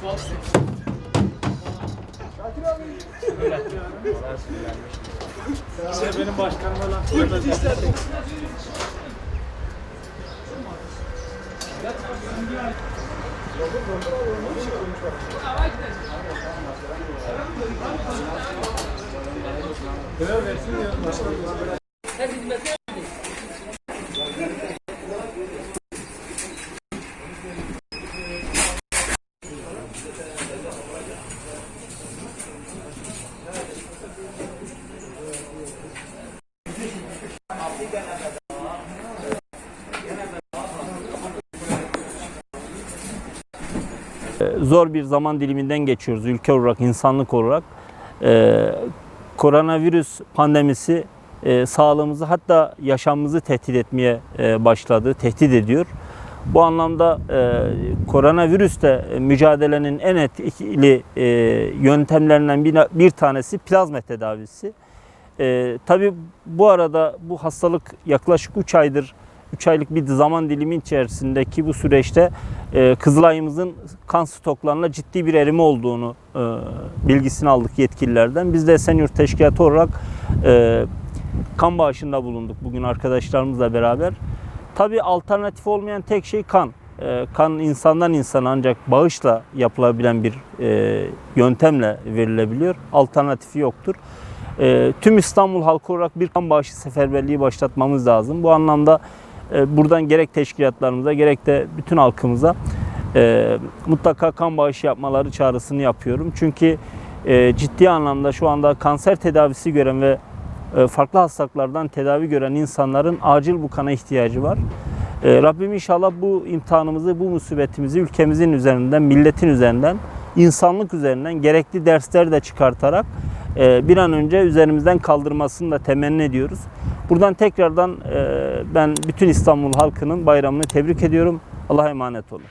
Benim başkanıma lan. Zor bir zaman diliminden geçiyoruz ülke olarak, insanlık olarak. Koronavirüs pandemisi sağlığımızı, hatta yaşamımızı tehdit etmeye başladı, tehdit ediyor. Bu anlamda koronavirüsle mücadelenin en etkili yöntemlerinden bir tanesi plazma tedavisi. Tabii bu arada bu hastalık yaklaşık 3 aylık bir zaman dilimi içerisindeki bu süreçte Kızılay'ımızın kan stoklarında ciddi bir erime olduğunu bilgisini aldık yetkililerden. Biz de Esenyurt Teşkilatı olarak kan bağışında bulunduk bugün arkadaşlarımızla beraber. Tabii alternatif olmayan tek şey kan. Kan insandan insana ancak bağışla yapılabilen bir yöntemle verilebiliyor. Alternatifi yoktur. Tüm İstanbul halkı olarak bir kan bağışı seferberliği başlatmamız lazım. Bu anlamda buradan gerek teşkilatlarımıza gerek de bütün halkımıza mutlaka kan bağışı yapmaları çağrısını yapıyorum. Çünkü ciddi anlamda şu anda kanser tedavisi gören ve farklı hastalıklardan tedavi gören insanların acil bu kana ihtiyacı var. Rabbim inşallah bu imtihanımızı, bu musibetimizi ülkemizin üzerinden, milletin üzerinden, insanlık üzerinden gerekli dersler de çıkartarak bir an önce üzerimizden kaldırmasını da temenni ediyoruz. Buradan tekrardan ben bütün İstanbul halkının bayramını tebrik ediyorum. Allah'a emanet olun.